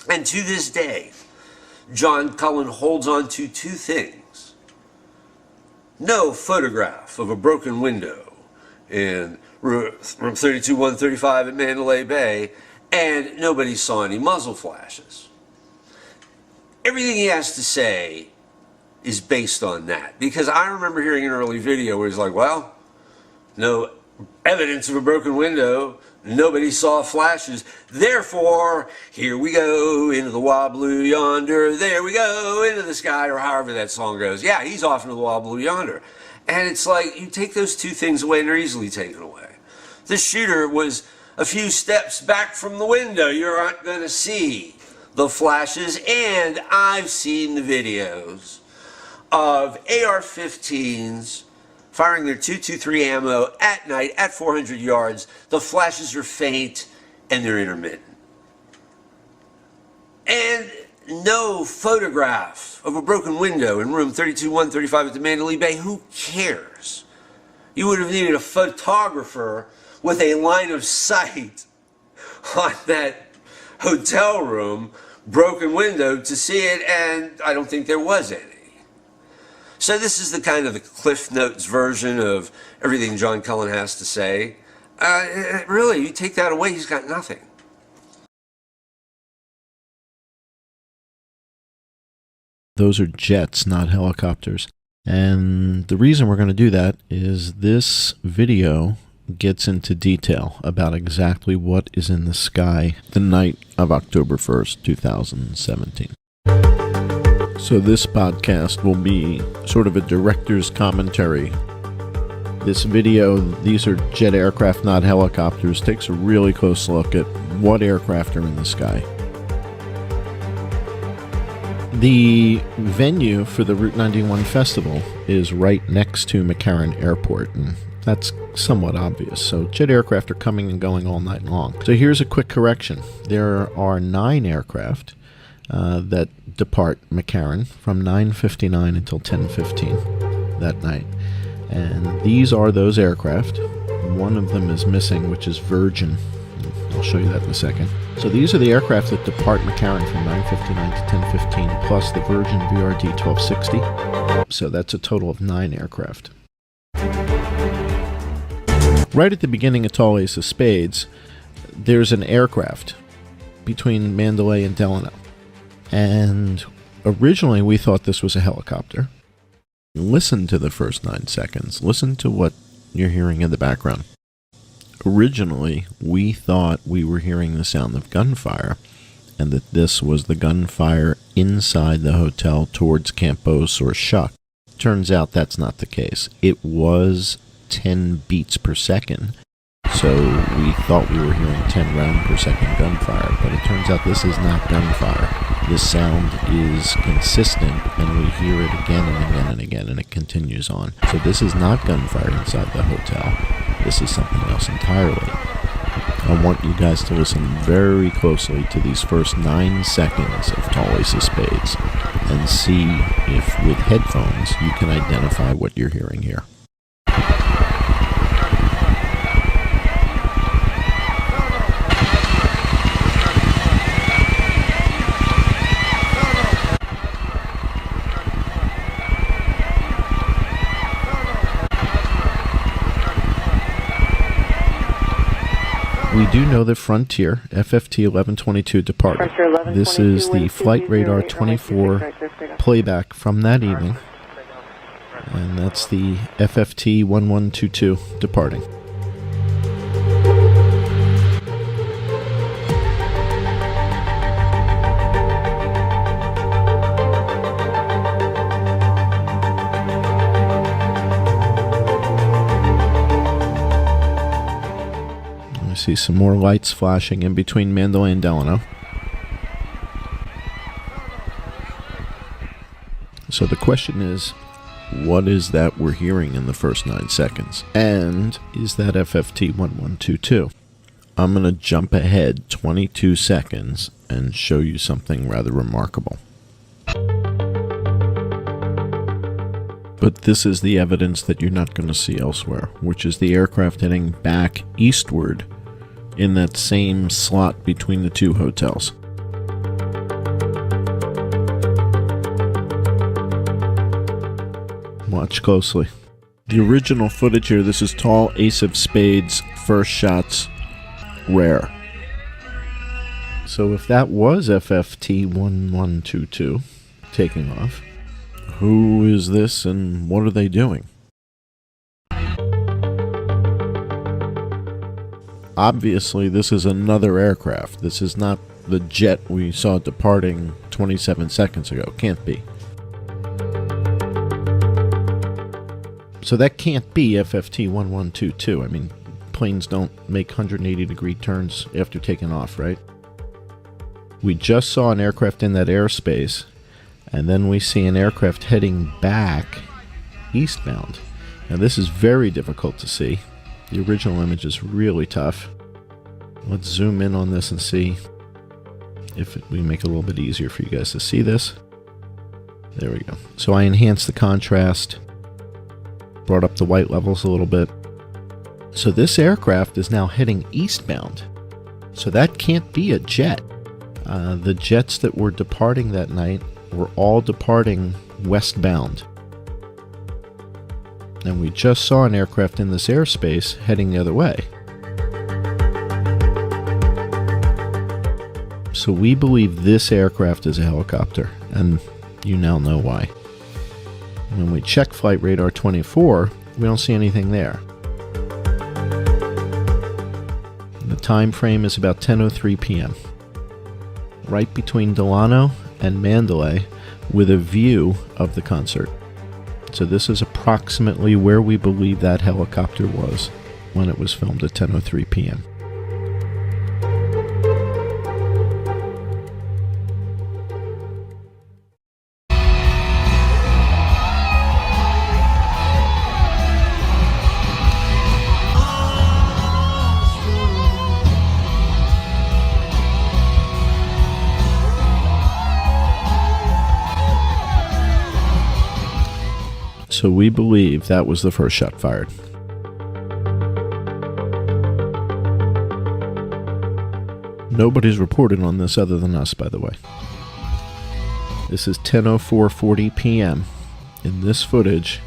And to this day, John Cullen holds on to two things. No photograph of a broken window in room 32-135 at Mandalay Bay, and nobody saw any muzzle flashes. Everything he has to say is based on that. Because I remember hearing an early video where he's like, well, no evidence of a broken window, nobody saw flashes, therefore, here we go into the wild blue yonder, there we go into the sky, or however that song goes. Yeah, he's off into the wild blue yonder. And it's like, you take those two things away and they're easily taken away. The shooter was a few steps back from the window. You're not going to see the flashes, and I've seen the videos of AR-15s firing their .223 ammo at night at 400 yards. The flashes are faint and they're intermittent. And no photograph of a broken window in room 32-135 at the Mandalay Bay. Who cares? You would have needed a photographer with a line of sight on that hotel room broken window to see it, and I don't think there was any. So this is the kind of the Cliff Notes version of everything John Cullen has to say. Really, you take that away, he's got nothing. Those are jets, not helicopters. And the reason we're going to do that is this video gets into detail about exactly what is in the sky the night of October 1st, 2017. So this podcast will be sort of a director's commentary. This video, these are jet aircraft, not helicopters, takes a really close look at what aircraft are in the sky. The venue for the Route 91 Festival is right next to McCarran Airport, and that's somewhat obvious. So jet aircraft are coming and going all night long. So here's a quick correction. There are 9 aircraft that depart McCarran from 9:59 until 10:15 that night. And these are those aircraft. One of them is missing, which is Virgin. I'll show you that in a second. So these are the aircraft that depart McCarran from 9:59 to 10:15, plus the Virgin VRD 1260. So that's a total of 9 aircraft. Right at the beginning of Tall Ace of Spades, there's an aircraft between Mandalay and Delano. And originally we thought this was a helicopter. Listen to the first 9 seconds. Listen to what you're hearing in the background. Originally, we thought we were hearing the sound of gunfire, and that this was the gunfire inside the hotel towards Campos or Shuck. Turns out that's not the case. It was 10 beats per second, so we thought we were hearing 10 rounds per second gunfire, but it turns out this is not gunfire. This sound is consistent, and we hear it again and again and again, and it continues on. So this is not gunfire inside the hotel. This is something else entirely. I want you guys to listen very closely to these first 9 seconds of Tall Ace of Spades and see if with headphones you can identify what you're hearing here. We do know that Frontier, FFT 1122 departed. This is the Flight Radar 24 playback from that evening. And that's the FFT 1122 departing. See some more lights flashing in between Mandalay and Delano. So the question is, what is that we're hearing in the first 9 seconds? And is that FFT 1122? I'm going to jump ahead 22 seconds and show you something rather remarkable. But this is the evidence that you're not going to see elsewhere, which is the aircraft heading back eastward in that same slot between the 2 hotels. watch closely. The original footage here, this is tall ace of spades, first shots, rare. So if that was FFT 1122 taking off, who is this and what are they doing? Obviously, this is another aircraft. This is not the jet we saw departing 27 seconds ago. Can't be. So that can't be FFT 1122. I mean, planes don't make 180-degree turns after taking off, right? We just saw an aircraft in that airspace, and then we see an aircraft heading back eastbound. Now, this is very difficult to see. The original image is really tough. Let's zoom in on this and see if we make it a little bit easier for you guys to see this. There we go. So I enhanced the contrast, brought up the white levels a little bit. So this aircraft is now heading eastbound. So that can't be a jet. The jets that were departing that night were all departing westbound. And we just saw an aircraft in this airspace heading the other way. So we believe this aircraft is a helicopter, and you now know why. When we check Flight Radar 24, we don't see anything there. The time frame is about 10:03 p.m. right between Delano and Mandalay with a view of the concert. So this is approximately where we believe that helicopter was when it was filmed at 10:03 p.m. So we believe that was the first shot fired. Nobody's reported on this other than us, by the way. This is 10:04:40 p.m. in this footage.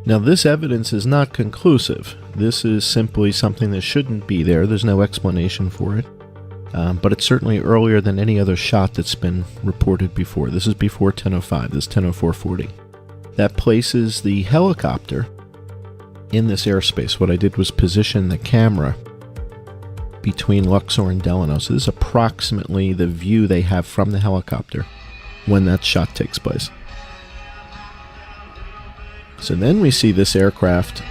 Now, this evidence is not conclusive. This is simply something that shouldn't be there. There's no explanation for it. But it's certainly earlier than any other shot that's been reported before. This is before 10:05. This is 10:04:40. That places the helicopter in this airspace. What I did was position the camera between Luxor and Delano. So this is approximately the view they have from the helicopter when that shot takes place. So then we see this aircraft.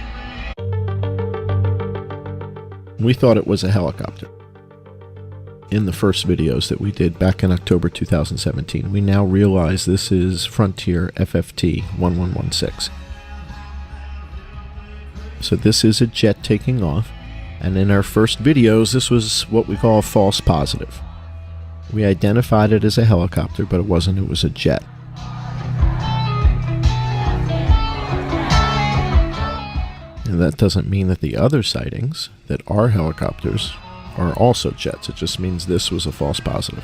We thought it was a helicopter in the first videos that we did back in October 2017. We now realize this is Frontier FFT 1116. So this is a jet taking off. And in our first videos, this was what we call a false positive. We identified it as a helicopter, but it wasn't. It was a jet. And that doesn't mean that the other sightings that are helicopters are also jets. It just means this was a false positive.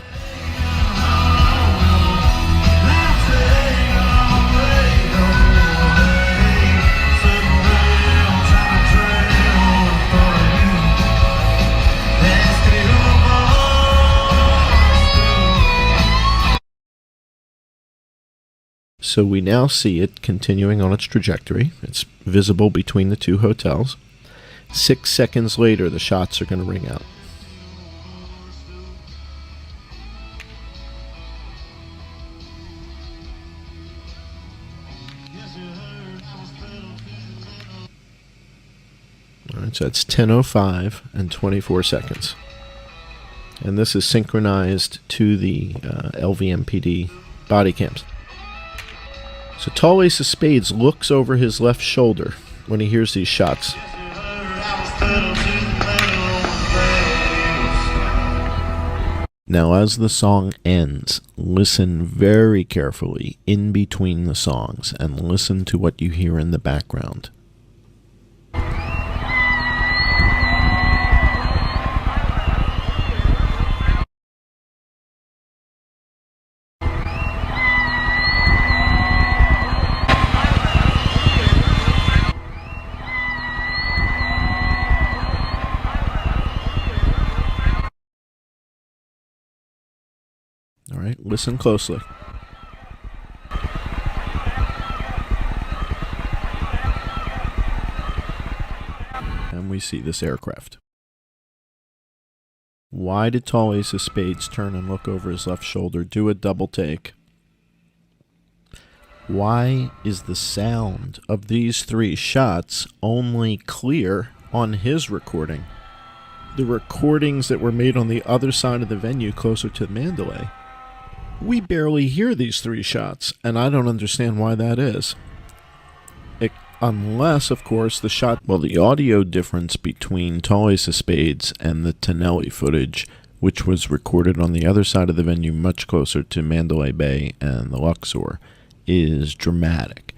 So we now see it continuing on its trajectory. It's visible between the two hotels. 6 seconds later, the shots are going to ring out. All right, so that's 10:05 and 24 seconds. And this is synchronized to the LVMPD body cams. So tall ace of spades looks over his left shoulder when he hears these shots. Now, as the song ends, listen very carefully in between the songs and listen to what you hear in the background. All right, listen closely. And we see this aircraft. Why did Tall Ace of Spades turn and look over his left shoulder, do a double take? Why is the sound of these three shots only clear on his recording? The recordings that were made on the other side of the venue closer to Mandalay, we barely hear these three shots, and I don't understand why that is. Unless, of course, the audio difference between Tall Ace of Spades and the Tonelli footage, which was recorded on the other side of the venue much closer to Mandalay Bay and the Luxor, is dramatic.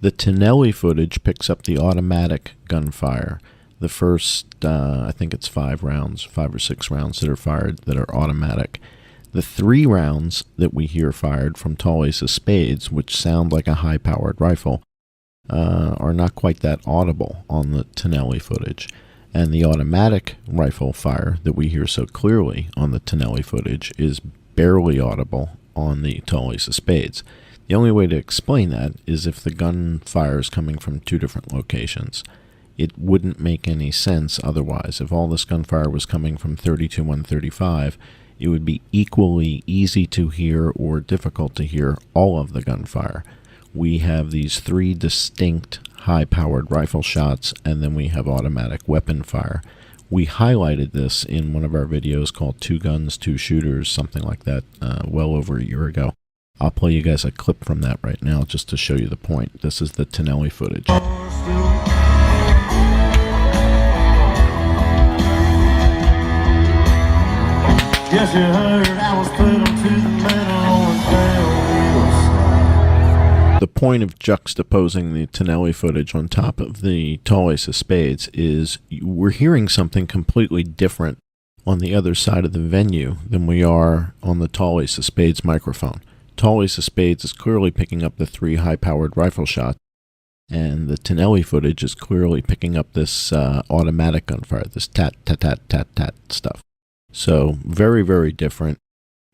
The Tonelli footage picks up the automatic gunfire. The first, I think it's 5 or 6 rounds that are fired that are automatic. The 3 rounds that we hear fired from Tall Ace of Spades, which sound like a high-powered rifle, are not quite that audible on the Tonelli footage. And the automatic rifle fire that we hear so clearly on the Tonelli footage is barely audible on the Tall Ace of Spades. The only way to explain that is if the gunfire is coming from 2 different locations. It wouldn't make any sense otherwise. If all this gunfire was coming from 32-135, it would be equally easy to hear or difficult to hear all of the gunfire. We have these 3 distinct high-powered rifle shots, and then we have automatic weapon fire. We highlighted this in one of our videos called 2 Guns, 2 Shooters, something like that, well over a year ago. I'll play you guys a clip from that right now just to show you the point. This is the Tonelli footage. Yes, you heard I was put onto the metal on wheels. The point of juxtaposing the Tonelli footage on top of the Tall Ace of Spades is we're hearing something completely different on the other side of the venue than we are on the Tall Ace of Spades microphone. Tall Ace of Spades is clearly picking up the 3 high-powered rifle shots, and the Tonelli footage is clearly picking up this automatic gunfire, this tat-tat-tat-tat-tat stuff. So very, very different.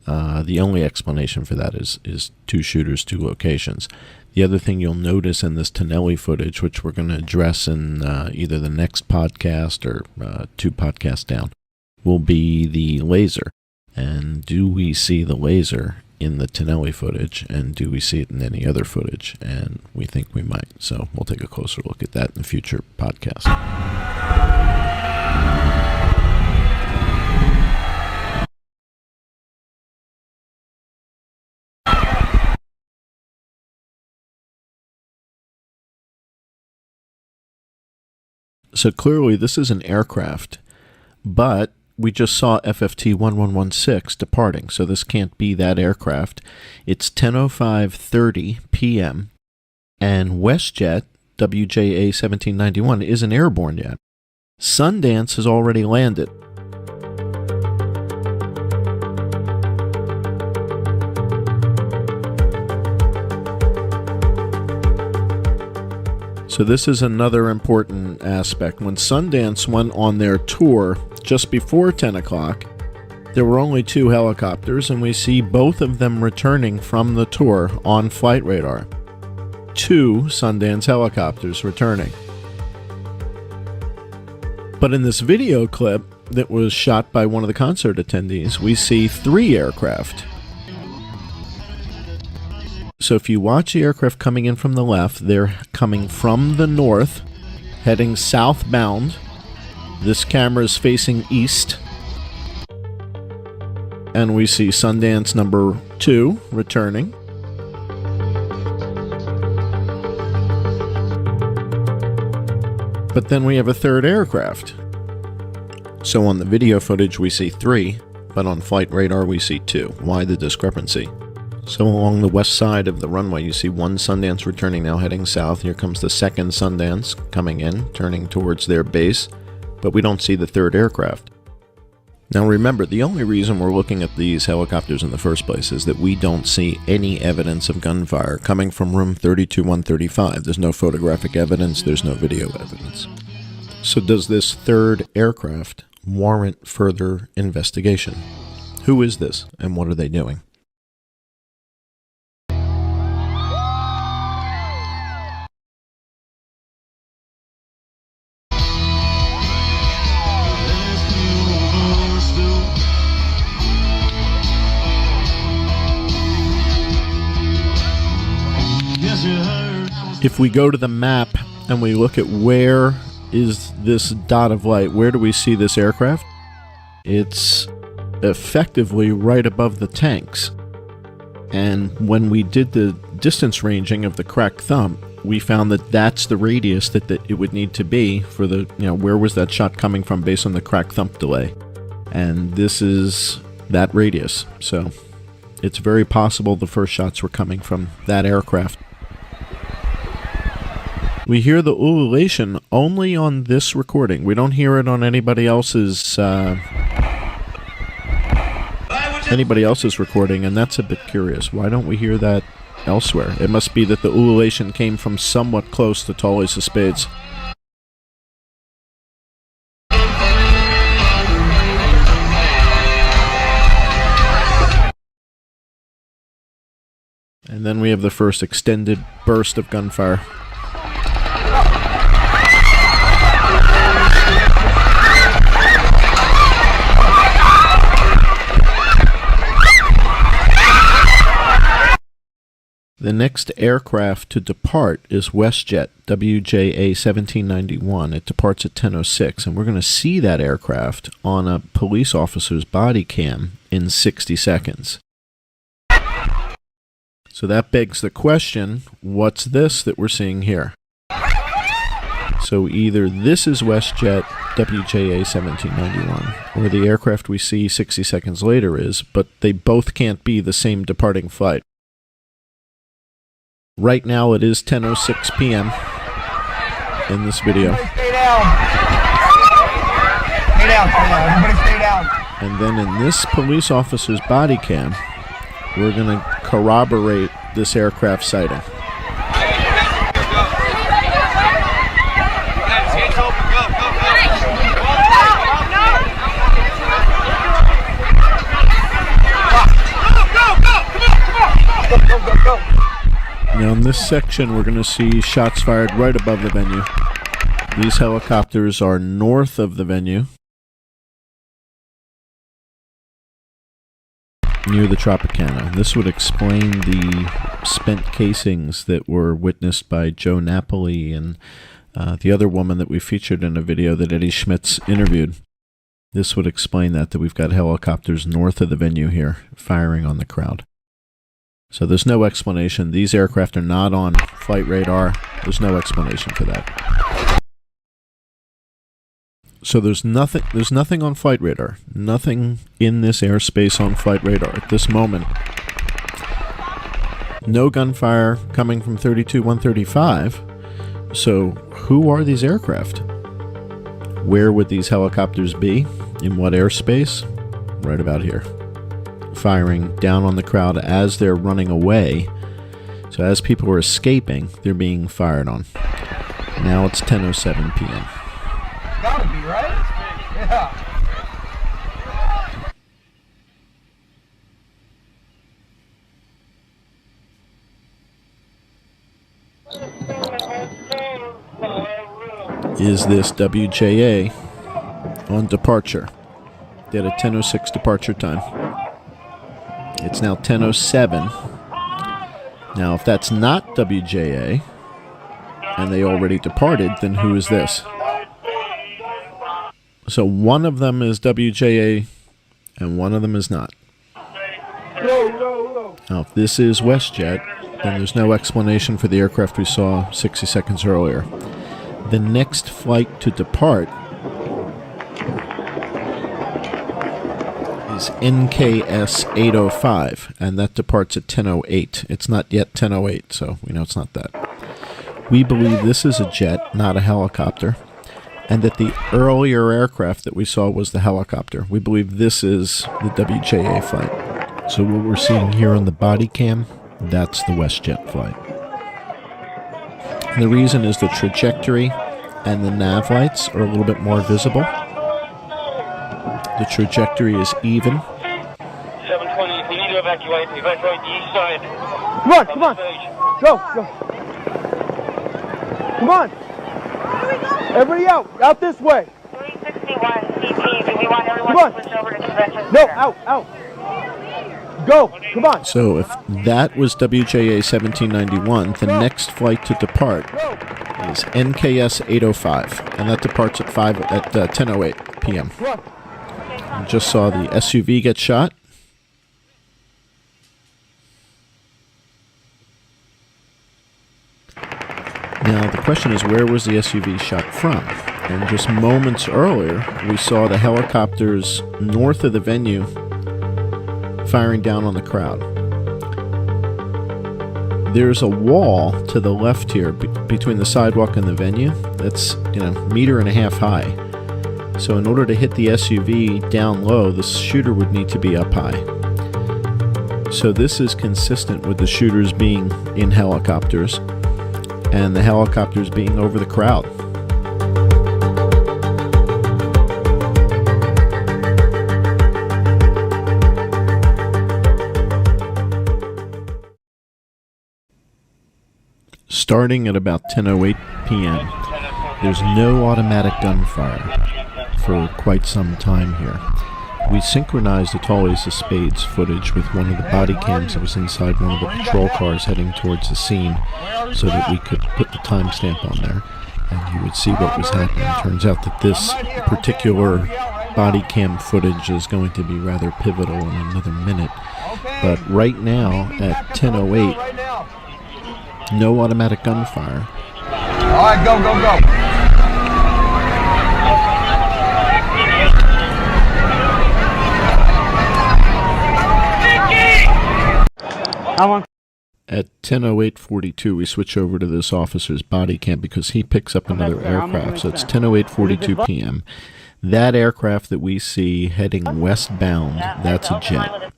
The only explanation for that is 2 shooters, 2 locations. The other thing you'll notice in this Tonelli footage, which we're going to address in either the next podcast or 2 podcasts down, will be the laser. And do we see the laser in the Tonelli footage, and do we see it in any other footage? And we think we might. So we'll take a closer look at that in the future podcast. So clearly this is an aircraft, but we just saw FFT 1116 departing, so this can't be that aircraft. It's 10:05:30 p.m., and WestJet WJA 1791 isn't airborne yet. Sundance has already landed. So this is another important aspect. When Sundance went on their tour just before 10 o'clock, there were only 2 helicopters, and we see both of them returning from the tour on flight radar. 2 Sundance helicopters returning. But in this video clip that was shot by one of the concert attendees, we see 3 aircraft. So if you watch the aircraft coming in from the left, they're coming from the north, heading southbound. This camera is facing east. And we see Sundance number 2 returning. But then we have a 3rd aircraft. So on the video footage we see 3. but on flight radar we see 2. Why the discrepancy? So along the west side of the runway, you see one Sundance returning, now heading south. Here comes the second Sundance coming in, turning towards their base, but we don't see the third aircraft. Now remember, the only reason we're looking at these helicopters in the first place is that we don't see any evidence of gunfire coming from room 32135. There's no photographic evidence, there's no video evidence. So does this third aircraft warrant further investigation? Who is this, and what are they doing? If we go to the map and we look at where is this dot of light, where do we see this aircraft? It's effectively right above the tanks. And when we did the distance ranging of the cracked thumb, we found that that's the radius that it would need to be for the, where was that shot coming from based on the cracked thump delay. And this is that radius. So it's very possible the first shots were coming from that aircraft. We hear the ululation only on this recording. We don't hear it on anybody else's recording, and that's a bit curious. Why don't we hear that elsewhere? It must be that the ululation came from somewhat close to Tall Ace of Spades. And then we have the first extended burst of gunfire. The next aircraft to depart is WestJet WJA 1791. It departs at 10:06, and we're going to see that aircraft on a police officer's body cam in 60 seconds. So that begs the question, what's this that we're seeing here? So either this is WestJet WJA 1791, or the aircraft we see 60 seconds later is, but they both can't be the same departing flight. Right now it is 10:06 p.m. in this video. Stay down. Stay down. Everybody stay down. And then in this police officer's body cam, we're going to corroborate this aircraft sighting. Now in this section we're going to see shots fired right above the venue. These helicopters are north of the venue, near the Tropicana. This would explain the spent casings that were witnessed by Joe Napoli and the other woman that we featured in a video that Eddie Schmitz interviewed. This would explain that we've got helicopters north of the venue here firing on the crowd. So there's no explanation. These aircraft are not on flight radar. There's no explanation for that. So there's nothing on flight radar. Nothing in this airspace on flight radar at this moment. No gunfire coming from 32135. So who are these aircraft? Where would these helicopters be? In what airspace? Right about here. Firing down on the crowd as they're running away. So as people are escaping, they're being fired on. Now it's 10:07 p.m. Gotta be, right? Yeah. Is this WJA on departure? They had a 10:06 departure time. It's now 10:07. Now, if that's not WJA, and they already departed, then who is this? So one of them is WJA, and one of them is not. Now, if this is WestJet, then there's no explanation for the aircraft we saw 60 seconds earlier. The next flight to depart is NKS 805, and that departs at 10:08. It's not yet 10:08, so we know it's not that. We believe this is a jet, not a helicopter, and that the earlier aircraft that we saw was the helicopter. We believe this is the WJA flight. So what we're seeing here on the body cam, that's the WestJet flight. And the reason is the trajectory and the nav lights are a little bit more visible. The trajectory is even. 720, we need to evacuate the east side. Come on, come on. Go, go. Come on. Everybody out this way. 361 CP, do we want everyone Come on. to switch over to convention No, center? out. Go, come on. So if that was WJA 1791, the next flight to depart is NKS 805, and that departs at 10:08 p.m. Come on. We just saw the SUV get shot. Now the question is, where was the SUV shot from? And just moments earlier, we saw the helicopters north of the venue firing down on the crowd. There's a wall to the left here between the sidewalk and the venue that's, meter and a half high. So in order to hit the SUV down low, the shooter would need to be up high. So this is consistent with the shooters being in helicopters and the helicopters being over the crowd. Starting at about 10:08 p.m., there's no automatic gunfire for quite some time here. We synchronized the Tall Ace of Spades footage with one of the body cams that was inside one of the patrol cars heading towards the scene so that we could put the timestamp on there and you would see what was happening. Turns out that this particular body cam footage is going to be rather pivotal in another minute. But right now at 10:08, no automatic gunfire. All right, go. At 10:08:42, we switch over to this officer's body cam because he picks up another aircraft. So it's 10:08:42 p.m. That aircraft that we see heading westbound, that's a jet.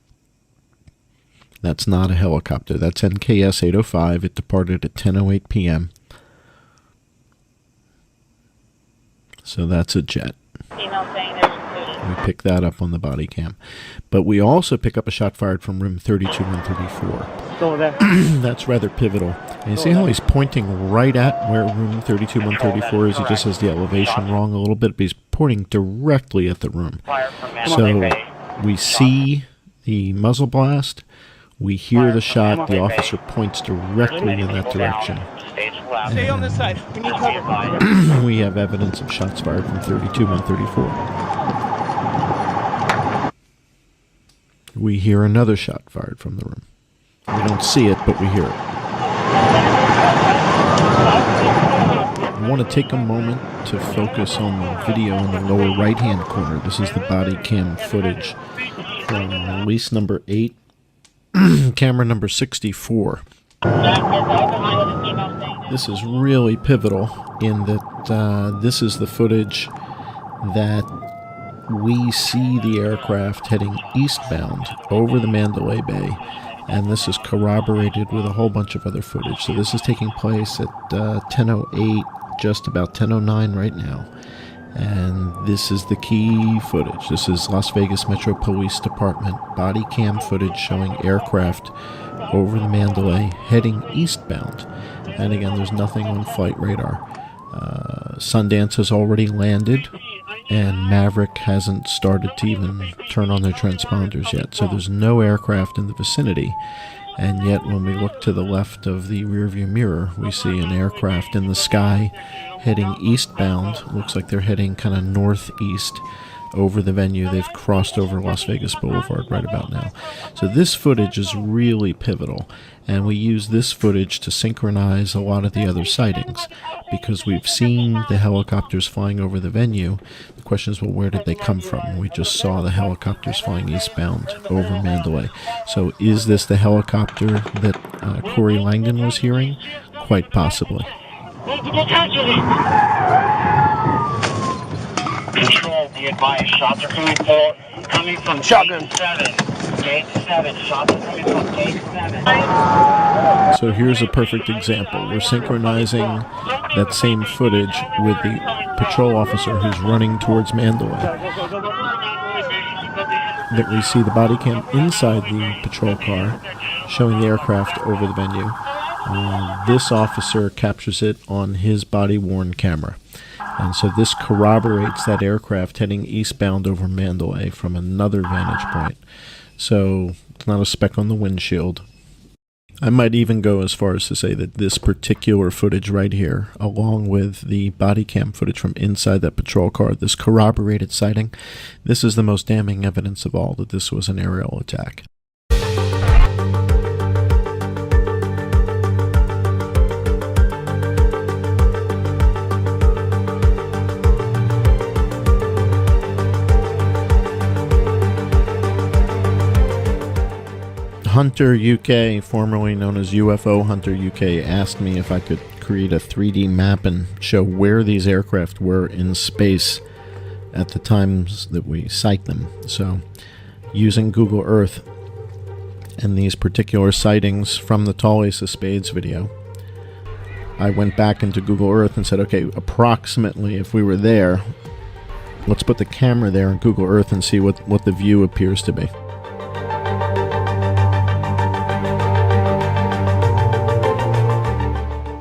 That's not a helicopter. That's NKS 805. It departed at 10:08 p.m. So that's a jet. We pick that up on the body cam. But we also pick up a shot fired from room 32134. That's rather pivotal. And you see how he's pointing right at where room 32134 is? He just has the elevation wrong a little bit, but he's pointing directly at the room. So we see the muzzle blast. We hear the shot. The officer points directly in that direction. Stay on this side. We need cover. We have evidence of shots fired from 32134. We hear another shot fired from the room. We don't see it, but we hear it. I want to take a moment to focus on the video in the lower right-hand corner. This is the body cam footage from release number 8, camera number 64. This is really pivotal in that this is the footage that we see the aircraft heading eastbound over the Mandalay Bay, and this is corroborated with a whole bunch of other footage. So this is taking place at 10:08, just about 10:09 right now, and this is the key footage. This is Las Vegas Metro Police Department body cam footage showing aircraft over the Mandalay heading eastbound, and again, there's nothing on flight radar. Sundance has already landed, and Maverick hasn't started to even turn on their transponders yet, so there's no aircraft in the vicinity. And yet when we look to the left of the rearview mirror, we see an aircraft in the sky heading eastbound. Looks like they're heading kind of northeast, over the venue. They've crossed over Las Vegas Boulevard right about now. So this footage is really pivotal, and we use this footage to synchronize a lot of the other sightings because we've seen the helicopters flying over the venue. The question is, well, where did they come from? We just saw the helicopters flying eastbound over Mandalay. So is this the helicopter that Corey Langdon was hearing? Quite possibly. Control, the advised shots are coming from Shotgun. Gate 7. Gate 7. Shots are coming from Gate 7. So here's a perfect example. We're synchronizing that same footage with the patrol officer who's running towards Mandalay. That we see the body cam inside the patrol car showing the aircraft over the venue. This officer captures it on his body-worn camera. And so this corroborates that aircraft heading eastbound over Mandalay from another vantage point. So it's not a speck on the windshield. I might even go as far as to say that this particular footage right here, along with the body cam footage from inside that patrol car, this corroborated sighting, this is the most damning evidence of all that this was an aerial attack. Hunter UK, formerly known as UFO Hunter UK, asked me if I could create a 3D map and show where these aircraft were in space at the times that we sight them. So, using Google Earth and these particular sightings from the Tall Ace of Spades video, I went back into Google Earth and said, okay, approximately if we were there, let's put the camera there in Google Earth and see what the view appears to be.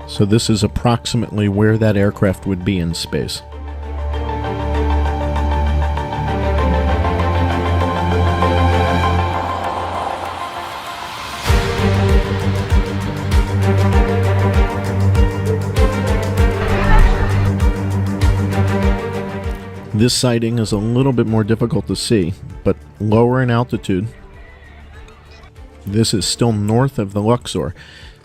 So this is approximately where that aircraft would be in space. This sighting is a little bit more difficult to see, but lower in altitude. This is still north of the Luxor.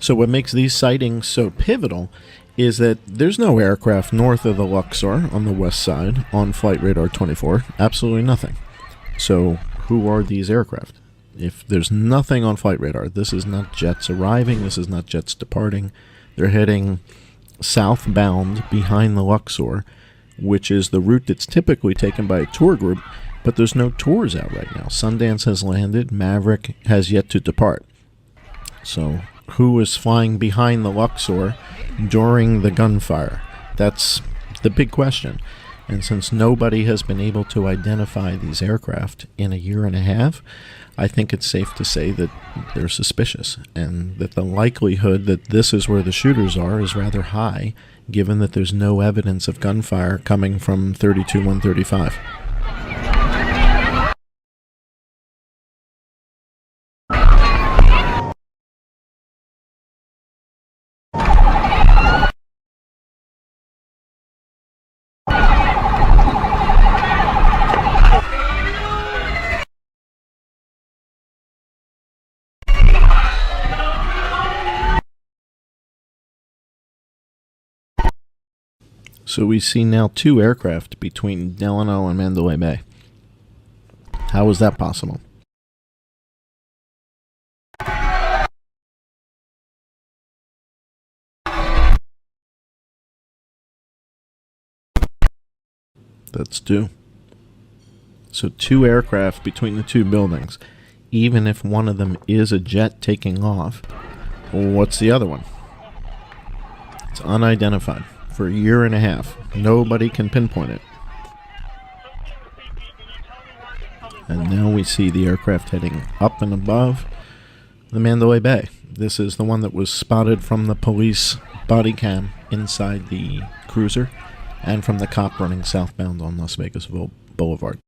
So what makes these sightings so pivotal is that there's no aircraft north of the Luxor on the west side on Flight Radar 24. Absolutely nothing. So who are these aircraft? If there's nothing on Flight Radar, this is not jets arriving, this is not jets departing. They're heading southbound behind the Luxor, which is the route that's typically taken by a tour group, but there's no tours out right now. Sundance has landed, Maverick has yet to depart. So who is flying behind the Luxor during the gunfire? That's the big question. And since nobody has been able to identify these aircraft in a year and a half, I think it's safe to say that they're suspicious, and that the likelihood that this is where the shooters are is rather high, given that there's no evidence of gunfire coming from 32-135. So we see now two aircraft between Delano and Mandalay Bay. How is that possible? That's two. So two aircraft between the two buildings. Even if one of them is a jet taking off, what's the other one? It's unidentified. For a year and a half. Nobody can pinpoint it. And now we see the aircraft heading up and above the Mandalay Bay. This is the one that was spotted from the police body cam inside the cruiser and from the cop running southbound on Las Vegas Boulevard.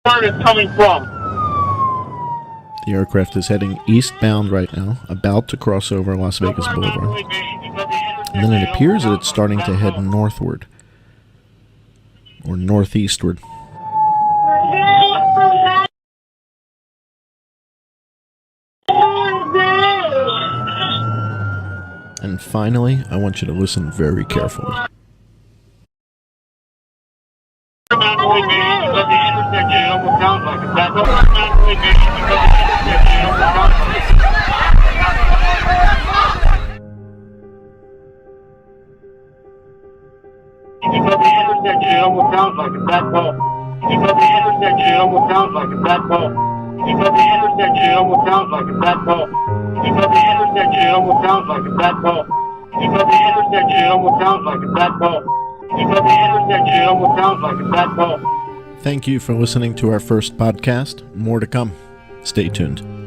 Where is coming from? The aircraft is heading eastbound right now, about to cross over Las Vegas Boulevard. And then it appears that it's starting to head northward, or northeastward. And finally, I want you to listen very carefully. Thank you for listening to our first podcast. More to come. Stay tuned.